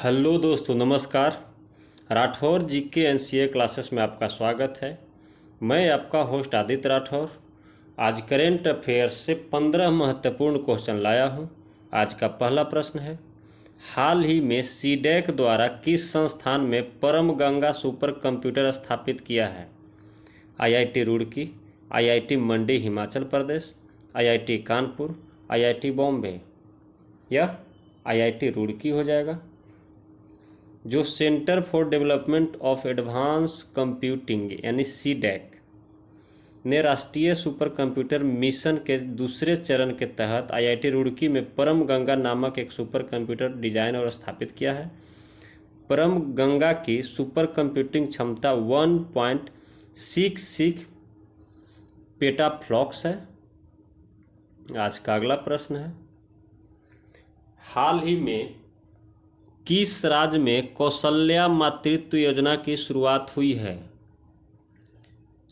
Hello दोस्तों, नमस्कार। राठौर जी के एनसीए क्लासेस में आपका स्वागत है। मैं आपका होस्ट आदित्य राठौर। आज करेंट अफेयर्स से 15 महत्वपूर्ण क्वेश्चन लाया हूं। आज का पहला प्रश्न है, हाल ही में सीडैक द्वारा किस संस्थान में परम गंगा सुपर कंप्यूटर स्थापित किया है? आईआईटी रुड़की, आईआईटी मंडी हिमाचल प्रदेश, आईआईटी कानपुर, आईआईटी बॉम्बे। यह आईआईटी रुड़की हो जाएगा। जो centre for development of advance computing यानी सीडैक ने राष्ट्रीय सुपर कंप्यूटर मिशन के दूसरे चरण के तहत आईआईटी रुड़की में परम गंगा नामक एक सुपर कंप्यूटर डिजाइन और स्थापित किया है। परम गंगा की सुपर कंप्यूटिंग क्षमता 1.66 पेटाफ्लॉप्स है। आज का अगला प्रश्न है, हाल ही में किस राज्य में कौशल्या मातृत्व योजना की शुरुआत हुई है?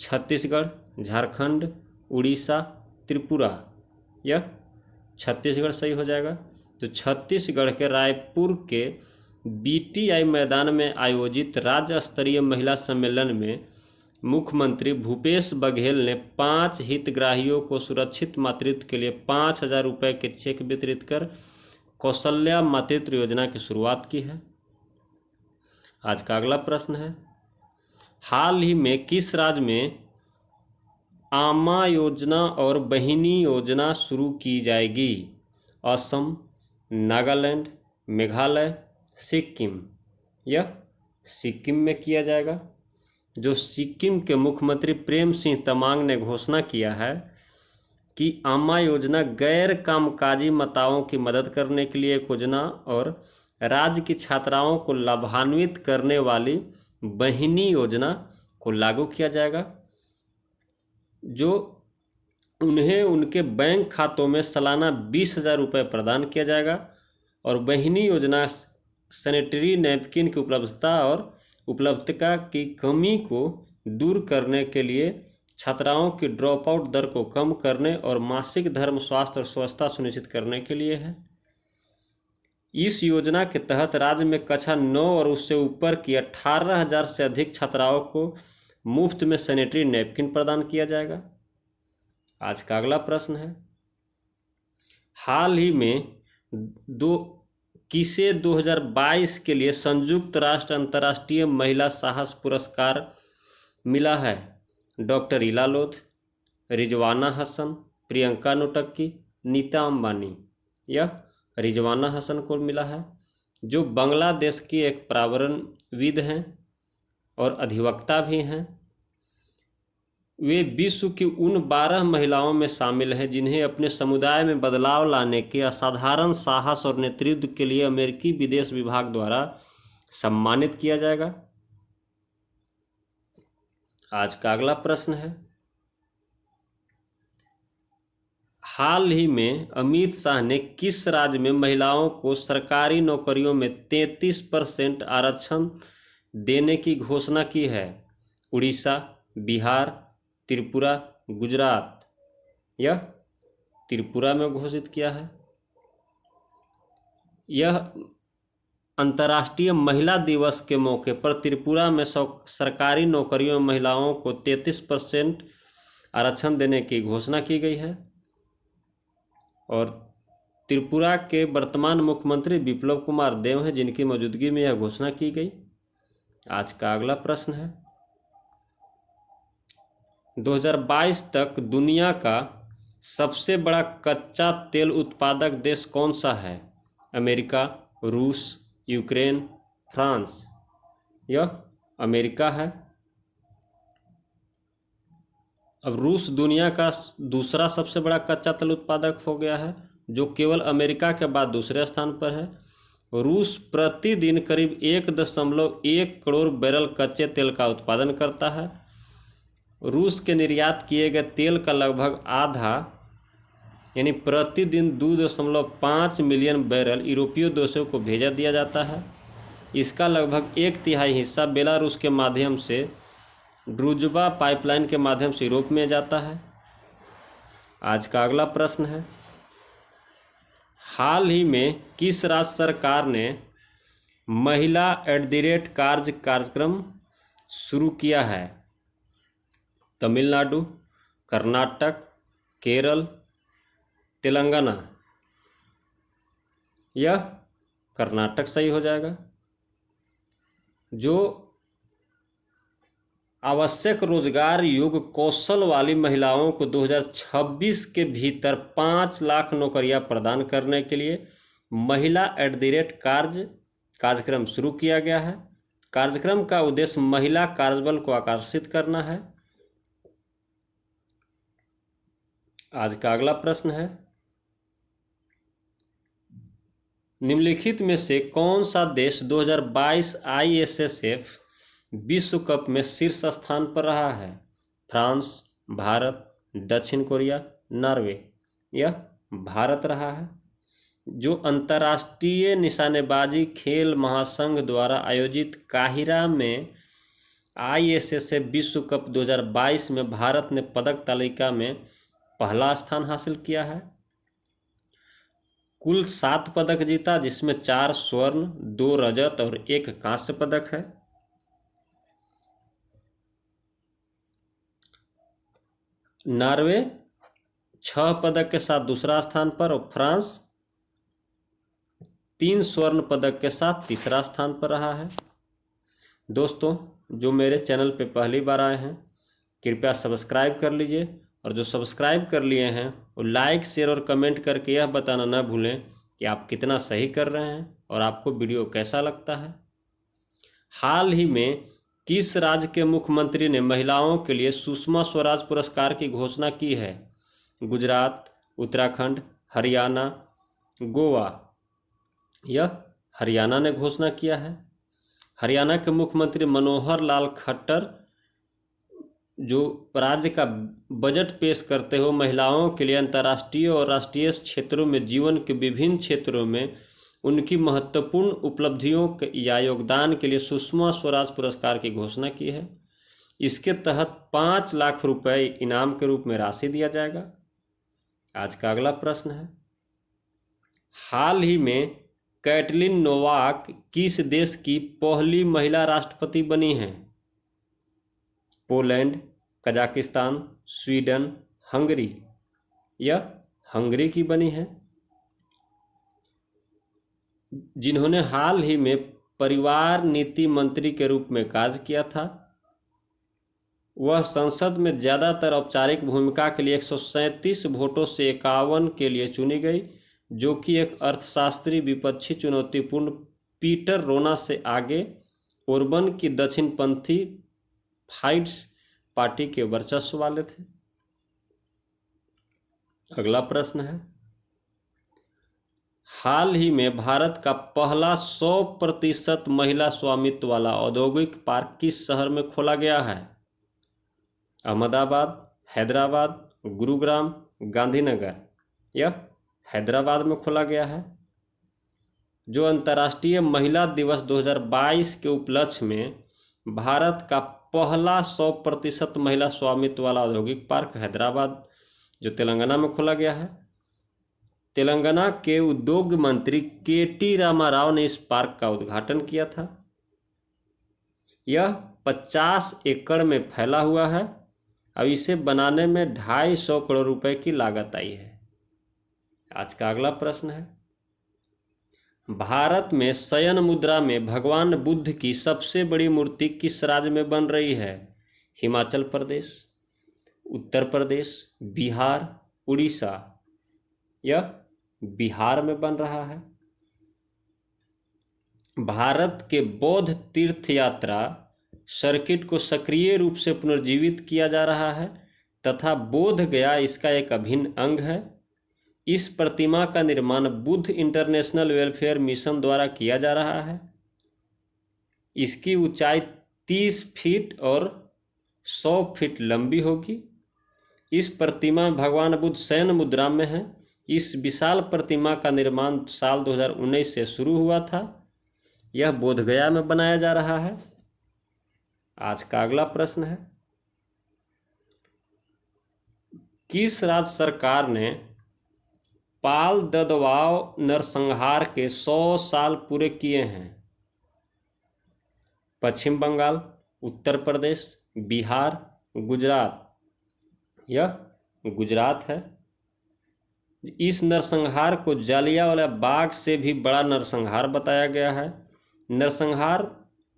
छत्तीसगढ़, झारखंड, उड़ीसा, त्रिपुरा। यह छत्तीसगढ़ सही हो जाएगा। तो छत्तीसगढ़ के रायपुर के बीटीआई मैदान में आयोजित राज्य स्तरीय महिला सम्मेलन में मुख्यमंत्री भूपेश बघेल ने 5 हितग्राहियों को सुरक्षित मातृत्व के लिए 5,000 रुपये के चेक वितरित कर कौशल्या मातृत्व योजना की शुरुआत की है। आज का अगला प्रश्न है, हाल ही में किस राज्य में आमा योजना और बहिनी योजना शुरू की जाएगी? असम, नागालैंड, मेघालय, सिक्किम। यह सिक्किम में किया जाएगा। जो सिक्किम के मुख्यमंत्री प्रेम सिंह तमांग ने घोषणा किया है कि आमा योजना गैर कामकाजी माताओं की मदद करने के लिए एक योजना और राज्य की छात्राओं को लाभान्वित करने वाली बहिनी योजना को लागू किया जाएगा, जो उन्हें उनके बैंक खातों में सालाना 20,000 रुपये प्रदान किया जाएगा। और बहिनी योजना सैनिटरी नैपकिन की उपलब्धता की कमी को दूर करने के लिए छात्राओं की ड्रॉप आउट दर को कम करने और मासिक धर्म स्वास्थ्य और स्वच्छता सुनिश्चित करने के लिए है। इस योजना के तहत राज्य में कक्षा 9 और उससे ऊपर की 18,000 से अधिक छात्राओं को मुफ्त में सैनिटरी नैपकिन प्रदान किया जाएगा। आज का अगला प्रश्न है, हाल ही में 2022 के लिए संयुक्त राष्ट्र अंतर्राष्ट्रीय महिला साहस पुरस्कार मिला है? डॉक्टर इला लोथ, रिजवाना हसन, प्रियंका नोटक्की, नीता अंबानी। यह रिजवाना हसन को मिला है, जो बांग्लादेश की एक पर्यावरणविद हैं और अधिवक्ता भी हैं। वे विश्व की उन 12 महिलाओं में शामिल हैं जिन्हें अपने समुदाय में बदलाव लाने के असाधारण साहस और नेतृत्व के लिए अमेरिकी विदेश विभाग द्वारा सम्मानित किया जाएगा। आज का अगला प्रश्न है, हाल ही में अमित शाह ने किस राज्य में महिलाओं को सरकारी नौकरियों में 33% आरक्षण देने की घोषणा की है? उड़ीसा, बिहार, त्रिपुरा, गुजरात। यह त्रिपुरा में घोषित किया है। यह अंतर्राष्ट्रीय महिला दिवस के मौके पर त्रिपुरा में सरकारी नौकरियों में महिलाओं को 33% आरक्षण देने की घोषणा की गई है। और त्रिपुरा के वर्तमान मुख्यमंत्री बिप्लब कुमार देव हैं, जिनकी मौजूदगी में यह घोषणा की गई। आज का अगला प्रश्न है, 2022 तक दुनिया का सबसे बड़ा कच्चा तेल उत्पादक देश कौन सा है? अमेरिका, रूस, यूक्रेन, फ्रांस। यह अमेरिका है। अब रूस दुनिया का दूसरा सबसे बड़ा कच्चा तेल उत्पादक हो गया है, जो केवल अमेरिका के बाद दूसरे स्थान पर है। रूस प्रतिदिन करीब 1.1 करोड़ बैरल कच्चे तेल का उत्पादन करता है। रूस के निर्यात किए गए तेल का लगभग आधा यानी प्रतिदिन 2.5 मिलियन बैरल यूरोपीय देशों को भेजा दिया जाता है। इसका लगभग 1/3 हिस्सा बेलारूस के माध्यम से ड्रूजबा पाइपलाइन के माध्यम से यूरोप में जाता है। आज का अगला प्रश्न है, हाल ही में किस राज्य सरकार ने महिला कार्यक्रम शुरू किया है? तमिलनाडु, कर्नाटक, केरल, तेलंगाना। यह कर्नाटक सही हो जाएगा। जो आवश्यक रोजगार योग्य कौशल वाली महिलाओं को 2026 के भीतर 5 लाख नौकरियां प्रदान करने के लिए महिला कार्यक्रम शुरू किया गया है। कार्यक्रम का उद्देश्य महिला कार्यबल को आकर्षित करना है। आज का अगला प्रश्न है, निम्नलिखित में से कौन सा देश 2022 ISSF विश्व कप में शीर्ष स्थान पर रहा है? फ्रांस, भारत, दक्षिण कोरिया, नॉर्वे। यह भारत रहा है। जो अंतर्राष्ट्रीय निशानेबाजी खेल महासंघ द्वारा आयोजित काहिरा में ISSF विश्व कप 2022 में भारत ने पदक तालिका में पहला स्थान हासिल किया है। कुल 7 पदक जीता, जिसमें 4 स्वर्ण, 2 रजत और 1 कांस्य पदक है। नॉर्वे 6 पदक के साथ दूसरा स्थान पर और फ्रांस 3 स्वर्ण पदक के साथ तीसरा स्थान पर रहा है। दोस्तों, जो मेरे चैनल पे पहली बार आए हैं कृपया सब्सक्राइब कर लीजिए, और जो सब्सक्राइब कर लिए हैं वो लाइक, शेयर और कमेंट करके यह बताना ना भूलें कि आप कितना सही कर रहे हैं और आपको वीडियो कैसा लगता है। हाल ही में किस राज्य के मुख्यमंत्री ने महिलाओं के लिए सुषमा स्वराज पुरस्कार की घोषणा की है? गुजरात, उत्तराखंड, हरियाणा, गोवा। यह हरियाणा ने घोषणा किया है। हरियाणा के मुख्यमंत्री मनोहर लाल खट्टर जो राज्य का बजट पेश करते हो महिलाओं के लिए अंतर्राष्ट्रीय और राष्ट्रीय क्षेत्रों में जीवन के विभिन्न क्षेत्रों में उनकी महत्वपूर्ण उपलब्धियों या योगदान के लिए सुषमा स्वराज पुरस्कार की घोषणा की है। इसके तहत 5 लाख रुपए इनाम के रूप में राशि दिया जाएगा। आज का अगला प्रश्न है, हाल ही में कैटलिन नोवाक किस देश की पहली महिला राष्ट्रपति बनी हैं? Poland, Kazakhstan, Sweden, Hungary. यह हंगरी की बनी है। जिन्होंने हाल ही में परिवार नीति मंत्री के रूप में कार्य किया था। वह संसद में ज़्यादातर औपचारिक भूमिका के लिए 137 वोटों से 51 के लिए चुनी गई, जो कि एक अर्थशास्त्री विपक्षी चुनौतीपूर्ण पीटर रोना से आगे ओरबन की दक्षिणपंथी फाइड्स पार्टी के वर्चस्व वाले थे। अगला प्रश्न है, हाल ही में भारत का पहला 100% महिला स्वामित्व वाला औद्योगिक पार्क किस शहर में खोला गया है? अहमदाबाद, हैदराबाद, गुरुग्राम, गांधीनगर। यह हैदराबाद में खोला गया है। जो अंतर्राष्ट्रीय महिला दिवस 2022 के उपलक्ष्य में भारत का पहला 100% महिला स्वामित्व वाला औद्योगिक पार्क हैदराबाद जो तेलंगाना में खोला गया है। तेलंगाना के उद्योग मंत्री KT रामाराव ने इस पार्क का उद्घाटन किया था। यह 50 एकड़ में फैला हुआ है। अब इसे बनाने में 250 करोड़ रुपए की लागत आई है। आज का अगला प्रश्न है, भारत में शयन मुद्रा में भगवान बुद्ध की सबसे बड़ी मूर्ति किस राज्य में बन रही है? हिमाचल प्रदेश, उत्तर प्रदेश, बिहार, उड़ीसा। यह बिहार में बन रहा है। भारत के बौद्ध तीर्थ यात्रा सर्किट को सक्रिय रूप से पुनर्जीवित किया जा रहा है तथा बोध गया इसका एक अभिन्न अंग है। इस प्रतिमा का निर्माण बुद्ध इंटरनेशनल वेलफेयर मिशन द्वारा किया जा रहा है। इसकी ऊंचाई 30 फीट और 100 फीट लंबी होगी। इस प्रतिमा में भगवान बुद्ध शयन मुद्रा में है। इस विशाल प्रतिमा का निर्माण साल 2019 से शुरू हुआ था। यह बोधगया में बनाया जा रहा है। आज का अगला प्रश्न है, किस राज्य सरकार ने पाल ददवाव नरसंहार के 100 साल पूरे किए हैं? पश्चिम बंगाल, उत्तर प्रदेश, बिहार, गुजरात? यह गुजरात है। इस नरसंहार को जालियांवाला बाग से भी बड़ा नरसंहार बताया गया है। नरसंहार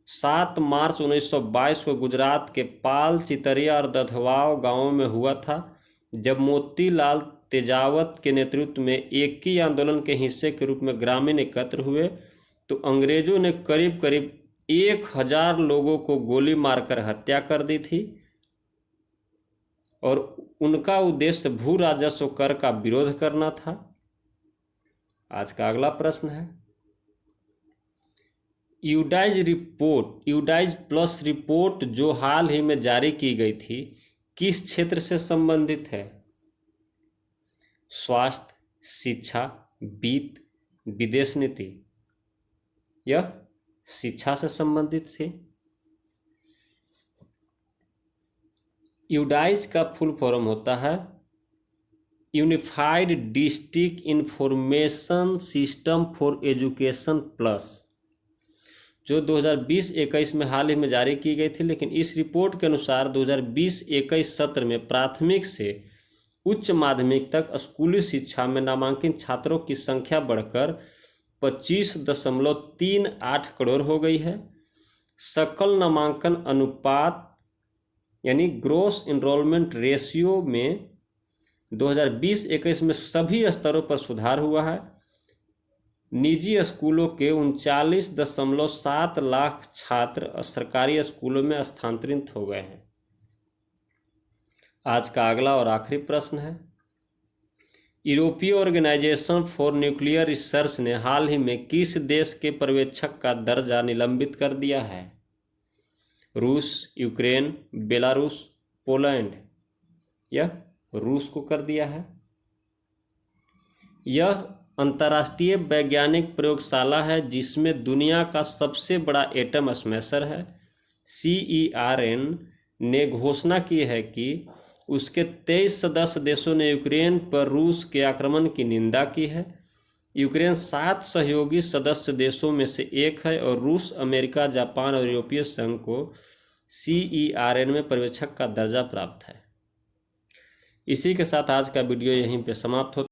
7 मार्च 1922 को गुजरात के पाल, चितरिया और दधवाव गांवों में हुआ था, जब मोतीलाल तेजावत के नेतृत्व में एकी आंदोलन के हिस्से के रूप में ग्रामीण एकत्र हुए तो अंग्रेजों ने करीब करीब 1000 लोगों को गोली मारकर हत्या कर दी थी और उनका उद्देश्य भू राजस्व कर का विरोध करना था। आज का अगला प्रश्न है, यूडाइज प्लस रिपोर्ट जो हाल ही में जारी की गई थी, किस क्षेत्र से संबंधित है? स्वास्थ्य, शिक्षा, वित्त, विदेश नीति? यह शिक्षा से संबंधित थी। यूडाइज का फुल फॉर्म होता है unified district information system for education plus, जो 2020-21 में हाल ही में जारी की गई थी। लेकिन इस रिपोर्ट के अनुसार 2020-21 सत्र में प्राथमिक से उच्च माध्यमिक तक स्कूली शिक्षा में नामांकित छात्रों की संख्या बढ़कर 25.38 करोड़ हो गई है। सकल नामांकन अनुपात यानी ग्रोस एनरोलमेंट रेशियो में 2020-21 में सभी स्तरों पर सुधार हुआ है। निजी स्कूलों के 39.7 लाख छात्र सरकारी स्कूलों में स्थानांतरित हो गए हैं। आज का अगला और आखिरी प्रश्न है, यूरोपीय ऑर्गेनाइजेशन फॉर न्यूक्लियर रिसर्च ने हाल ही में किस देश के पर्यवेक्षक का दर्जा निलंबित कर दिया है? रूस, यूक्रेन, बेलारूस, पोलैंड? यह रूस को कर दिया है। यह अंतर्राष्ट्रीय वैज्ञानिक प्रयोगशाला है जिसमें दुनिया का सबसे बड़ा एटम स्मैशर है। CERN ने घोषणा की है कि उसके 23 सदस्य देशों ने यूक्रेन पर रूस के आक्रमण की निंदा की है। यूक्रेन 7 सहयोगी सदस्य देशों में से एक है और रूस, अमेरिका, जापान और यूरोपीय संघ को CERN में पर्यवेक्षक का दर्जा प्राप्त है। इसी के साथ आज का वीडियो यहीं पे समाप्त होता है।